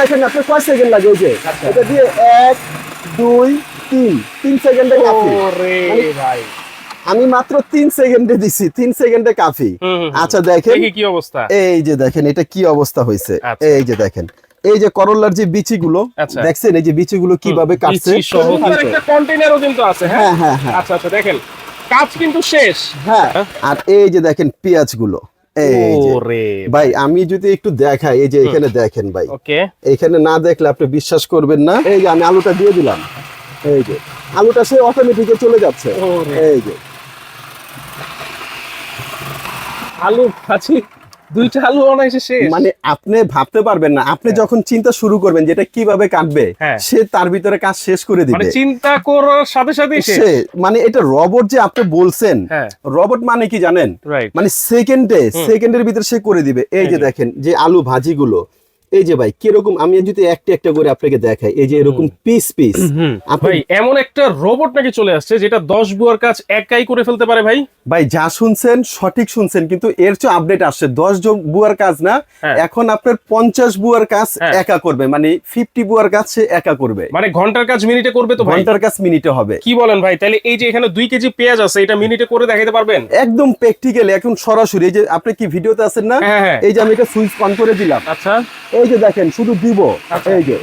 দেখেন আপনি কয় সেকেন্ড লাগে এই যে এটা দিয়ে 1 2 3 সেকেন্ডে কাফি। ওরে ভাই আমি মাত্র 3 সেকেন্ডে দিছি, 3 সেকেন্ডে কাফি। আচ্ছা দেখেন কি অবস্থা, এই যে দেখেন এটা কি অবস্থা হয়েছে। আচ্ছা। এই যে দেখেন এই যে করলার যে বিচিগুলো আচ্ছা। দেখছেন, এই যে বিচিগুলো কিভাবে কাটছে। একটা কন্টেইনারও কিন্তু আছে। হ্যাঁ হ্যাঁ হ্যাঁ আচ্ছা আচ্ছা দেখেন কাজ কিন্তু শেষ। হ্যাঁ আর এই যে দেখেন পেঁয়াজগুলো এই যে ওরে ভাই আমি যদি একটু দেখাই, এই যে এখানে দেখেন ভাই, ওকে এখানে না দেখলে আপনি বিশ্বাস করবেন না। এই যে আমি আলুটা দিয়ে দিলাম, এই যে আলুটা সে অটোমেটিকে চলে যাচ্ছে। ওরে। এই যে আলু ভাজি, দুইটা আলু অনায়াসে শেষ। মানে আপনি ভাবতে পারবেন না, আপনি যখন চিন্তা শুরু করবেন যেটা কিভাবে কাটবে, হ্যাঁ। সে তার ভিতরে কাজ শেষ করে মানে দিবে। চিন্তা করার সাথে সাথে সে মানে এটা রোবট যে আপনি বলছেন, হ্যাঁ। রোবট মানে কি জানেন? Right. মানে সেকেন্ডের ভিতরে সে করে দিবে। এই যে দেখেন যে আলু ভাজিগুলো, এই যে ভাই কিরকম, আমি যদি একটা একটা করে আপনাকে দেখাই, এই যে এরকম পিস পিস। ভাই এমন একটা রোবট নাকি চলে আসছে যেটা 10 বুয়ার কাজ একাই করে ফেলতে পারে ভাই? ভাই যা শুনছেন সঠিক শুনছেন, কিন্তু এর চেয়ে আপডেট আসছে। 10 বুয়ার কাজ না, হ্যাঁ। এখন আপনার 50 বুয়ার কাজ হ্যাঁ। একা করবে, মানে 50 বুয়ার কাজ সে একা করবে। মানে ঘন্টার কাজ মিনিটে করবে তো ভাই? ঘন্টার কাজ মিনিটে হবে। কি বলেন ভাই? তাহলে এই যে এখানে 2 কেজি পেঁয়াজ আছে, এটা মিনিটে করে দেখাইতে পারবেন? একদম প্র্যাকটিক্যালি এখন সরাসরি। এই যে আপনি কি ভিডিওতে আছেন না, হ্যাঁ, হ্যাঁ। এই যে আমি এটা সুইচ অন করে দিলাম, আচ্ছা এই যে দেখেন শুধু দিব, আচ্ছা। এই যে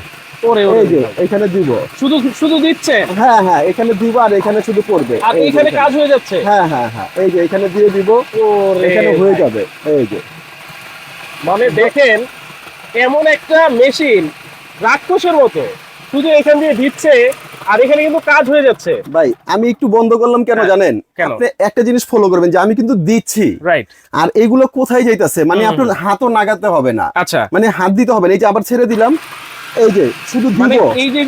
ওরে এই যে এখানে দিব, শুধু শুধু দিচ্ছে হ্যাঁ হ্যাঁ এখানে দিব, আর এখানে শুধু পড়বে, আর এই যে এখানে এখানে। কাজ হয়ে যাচ্ছে। হ্যাঁ হ্যাঁ হ্যাঁ এই যে এখানে দিয়ে দিব, ওরে এখানে হয়ে ভাই। যাবে। এই যে মানে দেখেন এমন একটা মেশিন রাক্ষসের মতো শুধু এখান দিয়ে দিচ্ছে আর এখানে কিন্তু কাজ হয়ে যাচ্ছে। ভাই আমি একটু বন্ধ করলাম কেন হ্যাঁ, জানেন? কেন? আপনি একটা জিনিস ফলো করবেন যে আমি কিন্তু দিচ্ছি, রাইট। আর এগুলো কোথায় যাইতাছে, মানে আপনার হাতও নাগাতে হবে না, আচ্ছা মানে হাত দিতে হবে না। এই যে আবার ছেড়ে দিলাম, এই যে শুধু মানে দিব এই যে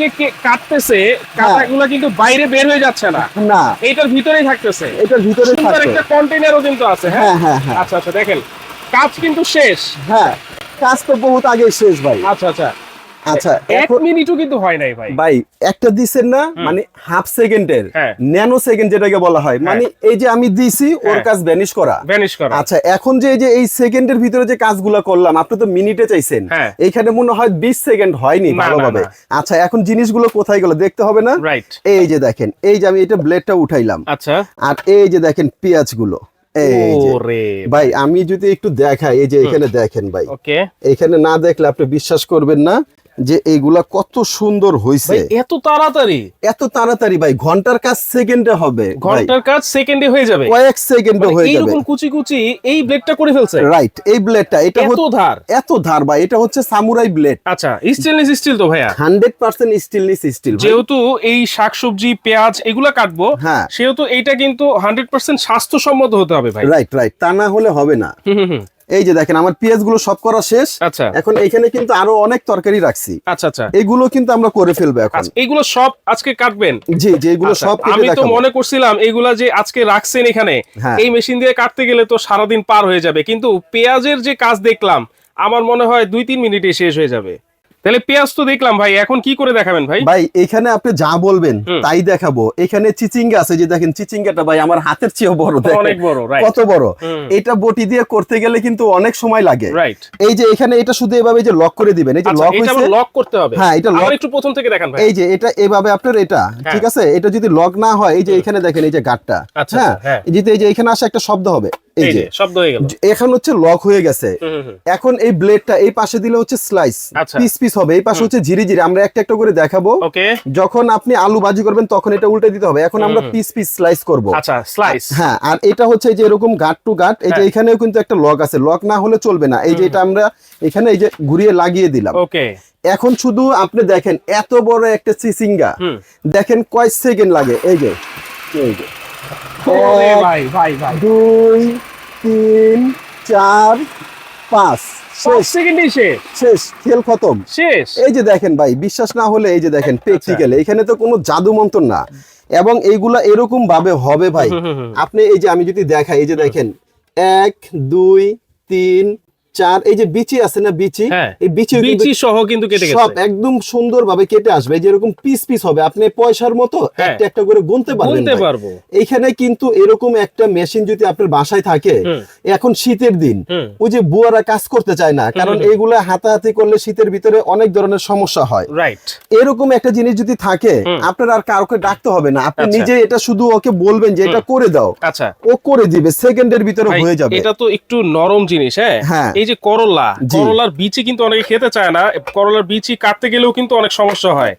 কাটতেছে কাটাগুলো কিন্তু বাইরে বের হয়ে যাচ্ছে না, না, এইটার ভিতরেই থাকতেছে। এটার ভিতরে সুন্দর থাকবে। একটা কন্টেইনারও কিন্তু আছে। হ্যাঁ হ্যাঁ হ্যাঁ হ্যাঁ আচ্ছা আচ্ছা দেখেন কাজ কিন্তু শেষ। হ্যাঁ কাজ তো বহুত আগে শেষ ভাই। আচ্ছা আচ্ছা আচ্ছা 1 এখন মিনিটও কিন্তু হয় নাই ভাই। ভাই একটা দিছেন না, মানে হাফ সেকেন্ডের হ্যাঁ। ন্যানো সেকেন্ড যেটাকে বলা হয়, মানে এই যে আমি দিছি ওর হ্যাঁ। কাজ ভ্যানিশ করা। ভ্যানিশ করা। আচ্ছা এখন যে এই সেকেন্ডের ভিতরে যে কাজগুলো করলাম, আপনি তো মিনিটে চাইছেন, হ্যাঁ। এইখানে মনে হয় 20 সেকেন্ড হয়নি না, না, ভালোভাবে। না। আচ্ছা এখন জিনিসগুলো কোথায় গেল দেখতে হবে না? রাইট। এই যে দেখেন, এই যে আমি এটা ব্লেডটা উঠাইলাম, আচ্ছা আর এই যে দেখেন পেঁয়াজগুলো, এই যে ওরে ভাই আমি যদি একটু দেখাই, এই যে এখানে দেখেন ভাই, ওকে এখানে না দেখলে আপনি বিশ্বাস করবেন না যে এইগুলা কত সুন্দর হইছে। ভাই এত তাড়াতাড়ি? এত তাড়াতাড়ি ভাই, ঘন্টার কাজ সেকেন্ডে হবে, ঘন্টার কাজ সেকেন্ডে হয়ে যাবে, কয়েক সেকেন্ডে হয়ে যাবে। এইরকম কুচি কুচি এই ব্লেডটা করে ফেলছে। রাইট, এই ব্লেডটা এটা এত ধার? এত ধার ভাই, এটা হচ্ছে সামুরাই ব্লেড। আচ্ছা স্টেনলেস স্টিল তো ভাইয়া? 100% স্টেনলেস স্টিল। যেহেতু এই শাকসবজি পেঁয়াজ এগুলা কাটবো, হ্যাঁ। সেহেতু এইটা কিন্তু 100% স্বাস্থ্যসম্মত হতে হবে ভাই। রাইট রাইট, তা না হলে হবে না। এই যে দেখেন আমার পেঁয়াজগুলো সব করা শেষ। আচ্ছা এখন এখানে কিন্তু আরো অনেক তরকারি রাখছি, আচ্ছা আচ্ছা এগুলো কিন্তু আমরা করে ফেলবো এখন। আচ্ছা, এগুলো সব আজকে কাটবেন? জি জি এগুলো আচ্ছা, সব কেটে আমি তো দেখাবো। মনে করছিলাম এইগুলা যে আজকে রাখছেন এখানে, হ্যাঁ। এই মেশিন দিয়ে কাটতে গেলে তো সারাদিন পার হয়ে যাবে, কিন্তু পেঁয়াজের যে কাজ দেখলাম আমার মনে হয় 2-3 মিনিটে শেষ হয়ে যাবে। তাহলে পেঁয়াজ তো দেখলাম ভাই, এখন কি করে দেখাবেন ভাই? ভাই এখানে আপনি যা বলবেন তাই দেখাবো। এখানে চিচিঙ্গা আছে, যে দেখেন চিচিঙ্গাটা ভাই আমার হাতের চেয়েও বড়, দেখেন অনেক বড়, right. কত বড়। এটা বটি দিয়ে করতে গেলে কিন্তু অনেক সময় লাগে। রাইট। এই যে এখানে এটা শুধু এভাবে যে লক করে দিবেন, এই যে আচ্ছা লক এটা হইছে, লক করতে হবে? হ্যাঁ, এটা আবার lock- একটু প্রথম থেকে দেখান ভাই। এই যে এটা এভাবে আপনার এটা ঠিক আছে, এটা যদি লক না হয়, এই যে এখানে দেখেন এই যে গাঁটটা, আচ্ছা, হ্যাঁ হ্যাঁ। এই যে এখানে আসে একটা শব্দ হবে, এই এই যে যে শব্দ হয়ে গেল। এখন হচ্ছে লক হয়ে গেছে। এখন এই ব্লেডটা এই পাশে দিলে হচ্ছে স্লাইস, আচ্ছা। পিস পিস হবে, এই পাশে হচ্ছে ঝিরি ঝিরি। আমরা একটা একটা করে দেখাবো। ওকে। যখন আপনি আলু ভাজি করবেন তখন এটা উল্টে দিতে হবে। এখন আমরা পিস পিস স্লাইস করব। আচ্ছা স্লাইস। হ্যাঁ, আর এটা হচ্ছে এই যে এরকম গাট টু গাট, এই যে হ্যাঁ। এখানেও কিন্তু একটা লক আছে, লক না হলে চলবে না। এই যে এটা আমরা এখানে এই যে ঘুরিয়ে লাগিয়ে দিলাম। ওকে। এখন শুধু আপনি দেখেন এত বড় একটা চিচিঙ্গা, দেখেন কয় সেকেন্ড লাগে। এই যে ওরে এক, ভাই ভাই ভাই 2 3 4 5 5 সেকেন্ডই শেষ। শেষ, খেল খতম, শেষ। এই যে দেখেন ভাই, বিশ্বাস না হলে এই যে দেখেন প্র্যাকটিক্যালি, এখানে তো কোনো জাদু মন্ত্র না, এবং এইগুলা এরকম ভাবে হবে ভাই। আপনি এই যে আমি যদি দেখাই, এই যে দেখেন 1 2 3 4 এই যে বিচি আছে না বিচি, হ্যাঁ, এই বিচি বিচি সহ কিন্তু কেটে সব গেছে, একদম সুন্দরভাবে কেটে আসবে, যেরকম পিস পিস হবে, আপনি পয়সার মতো হ্যাঁ, একটা একটা করে গুনতে পারবেন গুনতে ভাই। পারবো। এইখানে কিন্তু এরকম একটা মেশিন যদি আপনার বাসায় থাকে, হুম। এখন শীতের দিন হুম। ওই যে বুয়ারা কাজ করতে চায় না, কারণ এইগুলা হাতাহাতি করলে শীতের ভিতরে অনেক ধরনের সমস্যা হয়। রাইট। এরকম একটা জিনিস যদি থাকে, আপনার আর কাউকে ডাকতে হবে না, আপনি আচ্ছা। নিজে এটা শুধু ওকে বলবেন যে এটা করে দাও, আচ্ছা ও করে দিবে, সেকেন্ডের ভিতরে ভাই, হয়ে যাবে। এটা তো একটু নরম জিনিস। হ্যাঁ, হ্যাঁ। এই যে করলা, জি। করলার বিচি কিন্তু অনেকে খেতে চায় না, করলার বিচি কাটতে গেলেও কিন্তু অনেক সমস্যা হয়।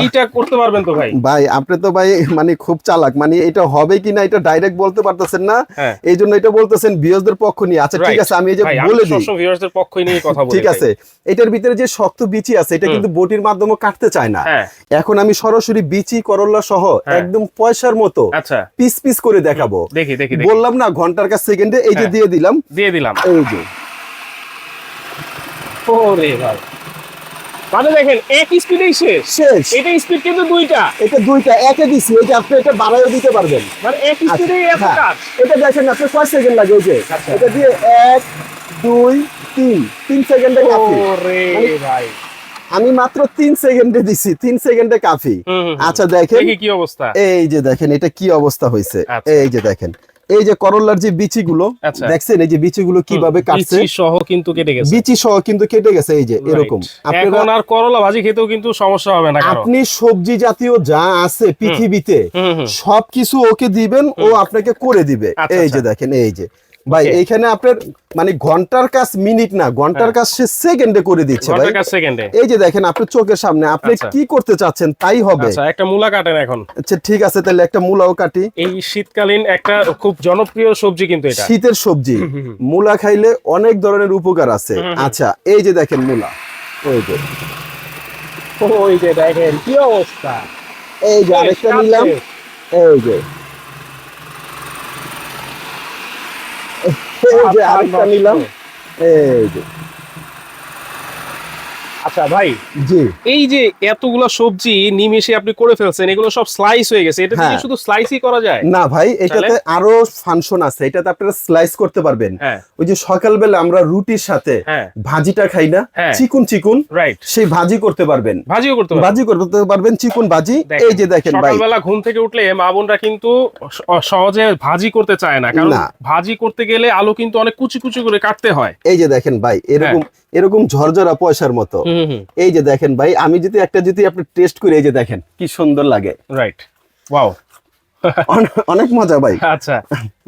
এইটা করতে পারবেন তো ভাই? ভাই আপনি তো ভাই মানে খুব চালাক, মানে এটা হবে কিনা এটা ডাইরেক্ট বলতে পারতেছেন না, হ্যাঁ। এই জন্য এটা বলতেছেন ভিউয়ারদের পক্ষ নিয়ে। আচ্ছা ঠিক Right. আছে, আমি এই যে ভাই, বলে আমি দিই, সবসময় ভিউয়ারদের পক্ষই নিয়ে কথা বলি। ঠিক আছে, এটার ভিতরে যে শক্ত বিচি আছে এটা কিন্তু বটির মাধ্যমে কাটতে চায় না। হ্যাঁ। এখন আমি সরাসরি বিচি করলা সহ হ্যাঁ। একদম পয়সার মতো আচ্ছা, পিস পিস করে দেখাবো। দেখি দেখি দেখি। বললাম না ঘন্টার কাছে সেকেন্ডে, এই যে হ্যাঁ। দিয়ে দিলাম, দিয়ে দিলাম। এই যে ওরে ভাই, মানে দেখেন এক স্পিডেই শেষ। শেষ। এটা স্পিড কিন্তু দুইটা, এটা দুইটা একে দিছি, এই যে আপনি এটা বাড়াইও দিতে পারবেন। মানে এক স্পিডেই এত হ্যাঁ। কাজ। এটা দেখেন আপনি কয় সেকেন্ড লাগে, এই যে আচ্ছা। এটা দিয়ে 1 2 3 সেকেন্ডে কাফি। ওরে ভাই, আমি মাত্র 3 সেকেন্ডে দিছি, 3 সেকেন্ডে কাফি। আচ্ছা দেখেন, দেখি কি অবস্থা। এই যে দেখেন এটা কি অবস্থা হয়েছে। আচ্ছা। এই যে দেখেন, এই যে করলার যে বিচিগুলো আচ্ছা। দেখছেন, এই যে বিচিগুলো কিভাবে কাটছে, বিচি সহ কিন্তু কেটে গেছে। বিচি সহ কিন্তু কেটে গেছে, এই যে এরকম। Right. এখন আর করলা ভাজি খেতেও কিন্তু সমস্যা হবে না কারো। আপনি সবজি জাতীয় যা আছে পৃথিবীতে হুম, হুম। সবকিছু ওকে দিবেন, ও আপনাকে করে দিবে। আচ্ছা, এই যে আচ্ছা। দেখেন, এই যে ভাই Okay. এইখানে আপনার মানে ঘন্টার কাজ মিনিট না, ঘন্টার কাজ সে সেকেন্ডে করে দিচ্ছে ভাই। ঘন্টার কাজ সেকেন্ডে। এই যে দেখেন আপনার চোখের সামনে, আপনি আচ্ছা। কি করতে চাচ্ছেন তাই হবে। আচ্ছা, একটা মূলা কাটেন এখন। আচ্ছা ঠিক আছে, তাহলে একটা মূলাও কাটি। এই শীতকালীন একটা খুব জনপ্রিয় সবজি কিন্তু এটা। শীতের সবজি, মূলা খাইলে অনেক ধরনের উপকার আছে। আচ্ছা এই যে দেখেন মূলা, এই যে ওই যে দেখেন কি অবস্থা। এই যে আরেকটা নিলাম, এই যে আরেকটা নিলাম, এই যে। আচ্ছা ভাই, জি এই যে এতগুলা সবজি নিমেষে আপনি করে ফেলছেন, এগুলো সব স্লাইস হয়ে গেছে, এটা দিয়ে হ্যাঁ। শুধু স্লাইসই করা যায়? না ভাই, এটাতে আরো ফাংশন আছে, এটাতে আপনারা স্লাইস করতে পারবেন। হ্যাঁ। ওই যে সকালবেলা আমরা রুটির সাথে হ্যাঁ। ভাজিটা খাই না, হ্যাঁ। চিকুন চিকুন, রাইট। সেই ভাজি করতে পারবেন, ভাজিও করতে পারবেন। ভাজি করতে পারবেন, চিকুন ভাজি। দেখেন, এই যে দেখেন ভাই, সকালবেলা ঘুম থেকে উঠলে মা বোনরা কিন্তু সহজে ভাজি করতে চায় না, কারণ না। ভাজি করতে গেলে আলু কিন্তু অনেক কুচি কুচি করে কাটতে হয়। এই যে দেখেন ভাই, এরকম এরকম ঝরঝরা পয়সার মতো। এই যে দেখেন ভাই, আমি যদি একটা যদি আপনি টেস্ট করি, এই যে দেখেন কি সুন্দর লাগে। রাইট, ওয়াও, অনেক মজা ভাই। আচ্ছা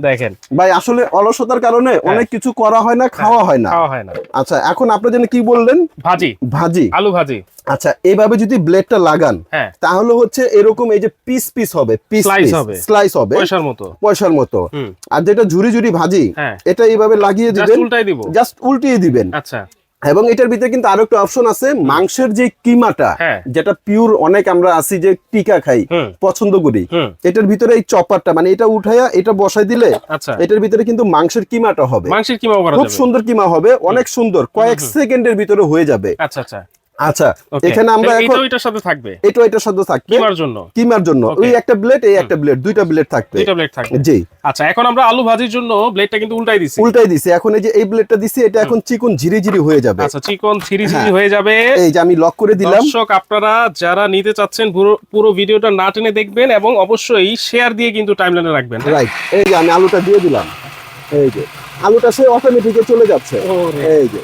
দেখেন ভাই আসলে অলসতার কারণে অনেক কিছু করা হয় না, খাওয়া হয় না। খাওয়া হয় না। আচ্ছা এখন আপনি যেন কি বললেন, ভাজি, ভাজি, আলু ভাজি। আচ্ছা এইভাবে যদি ব্লেডটা লাগান, হ্যাঁ। তাহলে হচ্ছে এরকম এই যে পিস পিস হবে, পিস Slice হবে। স্লাইস হবে পয়সার মতো। পয়সার মতো। হুম। আর যেটা ঝুরি ঝুরি ভাজি, হ্যাঁ। এটা এইভাবে লাগিয়ে জাস্ট দিবেন, উল্টাই দিব। জাস্ট উল্টিয়ে দিবেন। আচ্ছা। এবং এটার ভিতরে কিন্তু আরো একটা অপশন আছে, মাংসের যে কিমাটা, হ্যাঁ। যেটা পিওর, অনেক আমরা আছি যে টিকা খাই, হুম। পছন্দ করি, হুম। এটার ভিতরে এই চপারটা মানে এটা উঠাইয়া এটা বসাই দিলে, আচ্ছা। এটার ভিতরে কিন্তু মাংসের কিমাটা হবে, মাংসের কিমা করা খুব যাবে। সুন্দর কিমা হবে, অনেক সুন্দর, কয়েক সেকেন্ডের ভিতরে হয়ে যাবে। আচ্ছা আচ্ছা। আচ্ছা Okay. এখানে আমরা তাহলে এখন এটাও এটার সাথে থাকবে, এটা এটার সাথে থাকবে কিমার জন্য। কিমার জন্য Okay. ওই একটা ব্লেড, এই একটা ব্লেড, দুইটা ব্লেড থাকবে। দুইটা ব্লেড থাকবে। জি আচ্ছা, এখন আমরা আলু ভাজির জন্য ব্লেডটা কিন্তু উল্টাই দিছি। উল্টাই দিছি, এখন এই যে এই ব্লেডটা দিছি, এটা এখন চিকন ঝিরি ঝিরি হয়ে যাবে। আচ্ছা, চিকন ছিরি ছিরি হ্যাঁ। হয়ে যাবে। এই যে আমি লক করে দিলাম। দর্শক আপনারা যারা নিতে চাচ্ছেন পুরো ভিডিওটা না টেনে দেখবেন, এবং অবশ্যই শেয়ার দিয়ে কিন্তু টাইমলাইনে রাখবেন। রাইট, এই যে আমি আলুটা দিয়ে দিলাম, এই যে আলুটা সে অটোমেটিকে চলে যাচ্ছে। ওরে। এই যে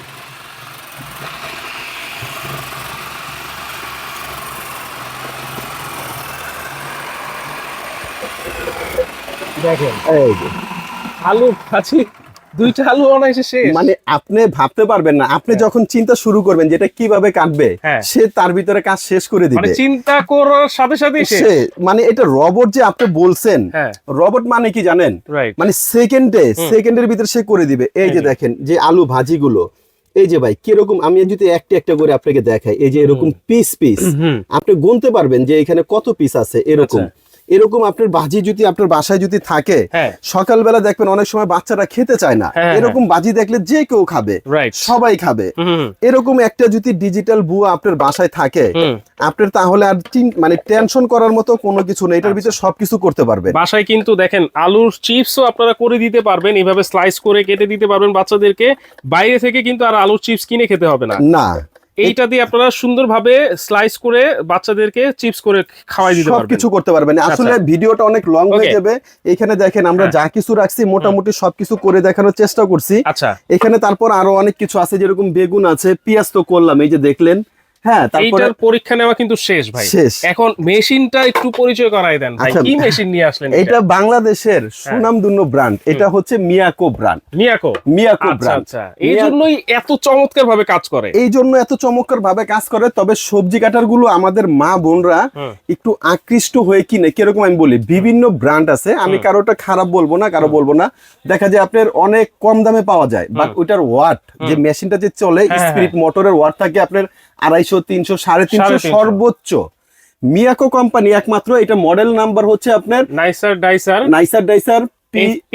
দেখেন, এই যে আলু ভাজি, দুইটা আলু অনায়াসে শেষ। মানে আপনি ভাবতে পারবেন না, আপনি যখন চিন্তা শুরু করবেন যেটা কিভাবে কাটবে, হ্যাঁ। সে তার ভিতরে কাজ শেষ করে মানে দিবে। চিন্তা করার সাথে সাথে শেষ। সে মানে এটা রোবট যে আপনি বলছেন, হ্যাঁ। রোবট মানে কি জানেন, রাইট। মানে সেকেন্ডের ভিতরে সে করে দিবে। এই যে দেখেন যে আলু ভাজিগুলো, এই যে ভাই কিরকম, আমি যদি একটা একটা করে আপনাকে দেখাই, এই যে এরকম পিস পিস, আপনি গুনতে পারবেন যে এখানে কত পিস আছে এরকম। এরকম আপনার বাজি যদি আপনার বাসায় যদি থাকে, হ্যাঁ। সকালবেলা দেখবেন অনেক সময় বাচ্চারা খেতে চায় না, হ্যাঁ, এরকম বাজি দেখলে যে কেউ খাবে, রাইট। সবাই খাবে। এরকম একটা যদি ডিজিটাল বুয়া আপনার বাসায় থাকে, আপনার তাহলে আর মানে টেনশন করার মতো কোনো কিছু নেই, এটার ভিতরে সবকিছু করতে পারবে। বাসায় কিন্তু দেখেন আলুর চিপসও আপনারা করে দিতে পারবেন, এভাবে স্লাইস করে কেটে দিতে পারবেন বাচ্চাদেরকে। বাইরে থেকে কিন্তু আর আলুর চিপস কিনে খেতে হবে না। না, এইটা দিয়ে আপনারা সুন্দরভাবে স্লাইস করে বাচ্চাদেরকে চিপস করে খাওয়াই দিতে পারবেন। সবকিছু করতে পারবেন। আসলে ভিডিওটা অনেক লং হয়ে যাবে, এখানে দেখেন আমরা যা কিছু রাখছি মোটামুটি সবকিছু করে দেখানোর চেষ্টা করছি। আচ্ছা, এখানে তারপর আরো অনেক কিছু আছে, যেরকম বেগুন আছে, পেঁয়াজ তো করলাম, এই যে দেখলেন। হ্যাঁ, তারপরে এইটার পরীক্ষা নেওয়া কিন্তু শেষ ভাই। শেষ। এখন মেশিনটা একটু পরিচয় করাই দেন ভাই, আচ্ছা, কি মেশিন নিয়ে আসলেন? এটা বাংলাদেশের সুনামধন্য ব্র্যান্ড, এটা হচ্ছে মিয়াকো ব্র্যান্ড। মিয়াকো মিয়াকো আচ্ছা ব্র্যান্ড, আচ্ছা, এই জন্যই এত চমৎকার ভাবে কাজ করে। এই জন্য এত চমৎকার ভাবে কাজ করে। তবে সবজি কাটার গুলো আমাদের মা বোনরা একটু আকৃষ্ট হয়ে কিনে, কিরকম আমি বলি, বিভিন্ন ব্র্যান্ড আছে, আমি কারোটা খারাপ বলবো না, কারো বলবো না। দেখা যায় আপনার অনেক কম দামে পাওয়া যায়, বাট ওইটার ওয়াট, যে মেশিনটা যে চলে স্পিরিট মোটরের ওয়াট থাকে আপনার 250, 300, 350 সর্বোচ্চ। মিয়াকো কোম্পানি একমাত্র, এটা মডেল নাম্বার হচ্ছে আপনার নাইসার ডাইসার নাইসার HP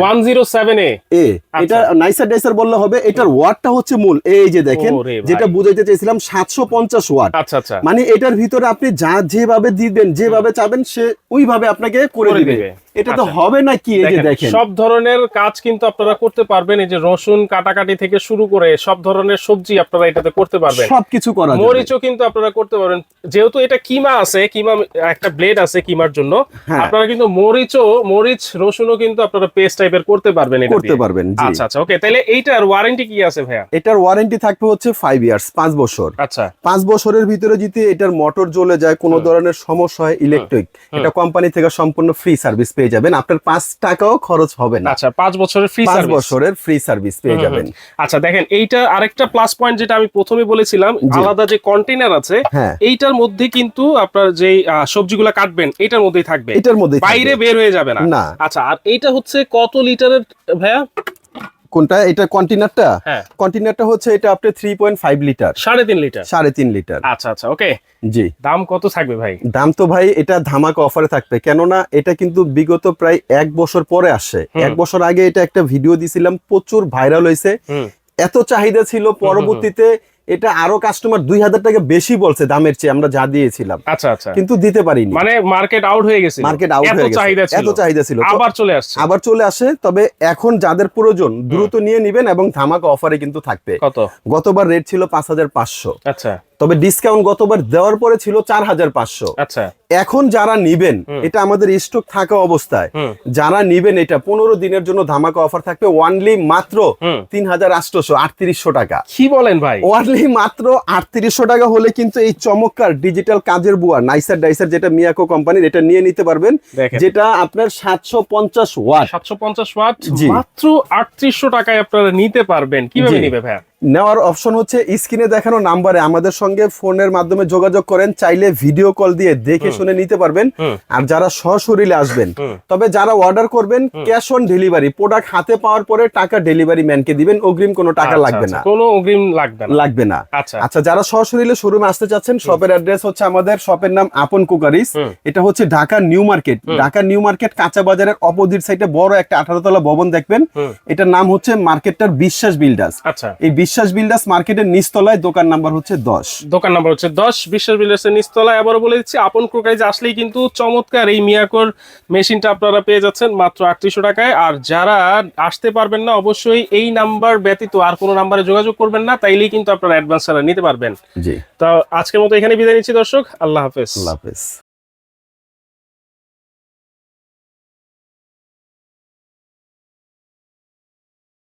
107A। এটা নাইসার ডাইসার বললে হবে। এটার ওয়াটটা হচ্ছে মূল, এই যে দেখেন, ওরে ভাই। যেটা বুঝাইতে চাইছিলাম 750 ওয়াট। আচ্ছা আচ্ছা, মানে এটার ভিতরে আপনি যা যেভাবে দিবেন, যেভাবে চাবেন, সে ওইভাবে আপনাকে করে দিবে। এটা তো আচ্ছা। হবে না কি, এই যে দেখেন সব ধরনের কাজ কিন্তু আপনারা করতে পারবেন। এই যে রসুন কাটাকাটি থেকে শুরু করে সব ধরনের সবজি আপনারা এটাতে করতে পারবেন। সবকিছু করা যাবে। মরিচও কিন্তু আপনারা করতে পারবেন, যেহেতু এটা কিমা আছে, কিমা একটা ব্লেড আছে কিমার জন্য, আপনারা কিন্তু মরিচ রসুনও কিন্তু আপনারা পেস্ট টাইপের করতে পারবেন, এটা করতে পারবেন। আচ্ছা আচ্ছা, ওকে। তাহলে এইটার ওয়ারেন্টি কি আছে ভাইয়া? এটার ওয়ারেন্টি থাকবে হচ্ছে 5 ইয়ার্স, 5 বছর। আচ্ছা, 5 বছরের ভিতরে যদি এটার মোটর জ্বলে যায়, কোনো ধরনের সমস্যা হয় ইলেকট্রিক, এটা কোম্পানি থেকে সম্পূর্ণ ফ্রি সার্ভিস পেয়ে যাবেন, আপনার 5 টাকাও খরচ হবে না। আচ্ছা, 5 বছরের ফ্রি 5 সার্ভিস। বছরের ফ্রি সার্ভিস পেয়ে যাবেন। আচ্ছা, দেখেন এইটা আরেকটা প্লাস পয়েন্ট, যেটা আমি প্রথমে বলেছিলাম, আলাদা যে কন্টেইনার আছে, হ্যাঁ, এইটার মধ্যে কিন্তু আপনার যে সবজিগুলো কাটবেন এটার মধ্যেই থাকবে, এটার মধ্যে বাইরে বের হয়ে যাবে না। না। আচ্ছা, আর এইটা হচ্ছে কত লিটারের ভাইয়া? কোনটা? এটা কন্টেইনারটা? হ্যাঁ, কন্টেইনারটা হচ্ছে এটা আপনার 3.5 লিটার, 3.5 লিটার। 3.5 লিটার। আচ্ছা আচ্ছা, ওকে। জি, দাম কত থাকবে ভাই? দাম তো ভাই এটা ধামাকা অফারে থাকবে, কেননা এটা কিন্তু বিগত প্রায় 1 বছর পরে আসে। 1 বছর আগে এটা একটা ভিডিও দিছিলাম, প্রচুর ভাইরাল হয়েছে, এত চাহিদা ছিল, পরবর্তীতে এটা আরো কাস্টমার 2000 টাকা বেশি বলছে দামের চেয়ে আমরা যা দিয়েছিলাম। আচ্ছা আচ্ছা, কিন্তু দিতে পারিনি, মানে মার্কেট আউট হয়ে গেছে, মার্কেট আউট হয়ে গেছে, এত চাহিদা ছিল, আবার চলে আসে। তবে এখন যাদের প্রয়োজন দ্রুত নিয়ে নিবেন, এবং ধামাকা অফারে কিন্তু থাকবে। কত? গতবার রেট ছিল 5500, আচ্ছা, তবে ডিসকাউন্ট গতবার দেওয়ার পরে ছিল 4500। আচ্ছা, এখন যারা নিবেন, এটা আমাদের স্টক থাকা অবস্থায় যারা নিবেন, এটা 15 দিনের জন্য ধামাকা অফার থাকবে, ওয়ানলি মাত্র 3800 টাকা। কি বলেন ভাই? ওয়ানলি মাত্র 3800 টাকা হলে কিন্তু এই চমৎকার ডিজিটাল কাজের বুয়া নাইসার ডাইসার, যেটা মিয়াকো কোম্পানির, এটা নিয়ে নিতে পারবেন, যেটা আপনার 750 ওয়াট। 750 ওয়াট মাত্র 3800 টাকায় আপনারা নিতে পারবেন। কিভাবে নিবে ভাই? নেওয়ার অপশন হচ্ছে স্ক্রিনে দেখানো নাম্বারে আমাদের সঙ্গে ফোনের মাধ্যমে যোগাযোগ করেন, চাইলে ভিডিও কল দিয়ে দেখে শুনে নিতে পারবেন। আর যারা সশরীরে আসবেন, তবে যারা অর্ডার করবেন ক্যাশ অন ডেলিভারি, প্রোডাক্ট হাতে পাওয়ার পরে টাকা ডেলিভারি ম্যানকে দিবেন, অগ্রিম কোনো টাকা লাগবে না, কোনো অগ্রিম লাগবে না। আচ্ছা, যারা সশরীরে শোরুমে আসতে চাচ্ছেন, শপের অ্যাড্রেস হচ্ছে, আমাদের শপের নাম আপন কুকারিস, এটা হচ্ছে Dhaka new market. Dhaka new market কাঁচা বাজারের অপোজিট সাইডে বড় একটা 18 তলা ভবন দেখবেন, এটার নাম হচ্ছে মার্কেটটার বিশ্বাস বিল্ডার্স। আচ্ছা, এই বিশ্বাস বিল্ডার্স মার্কেটের নিচতলায়, দোকান নাম্বার হচ্ছে 10। দোকান নাম্বার হচ্ছে 10, বিশ্বাস বিল্ডার্সের নিচতলায়। আবারও বলে দিচ্ছি, আপন ক্রোকাইজ আসলেই কিন্তু চমৎকার এই মিয়াকোর মেশিনটা আপনারা পেয়ে যাচ্ছেন মাত্র 3800 টাকায়। আর যারা আসতে পারবেন না, অবশ্যই এই নাম্বার ব্যতীত আর কোনো নাম্বারে যোগাযোগ করবেন না, তাইলেই কিন্তু আপনারা অ্যাডভান্স ছাড়া নিতে পারবেন। জি, তো আজকের মতো এখানে বিদায় নিচ্ছি দর্শক, আল্লাহ হাফেজ। আল্লাহ হাফেজ।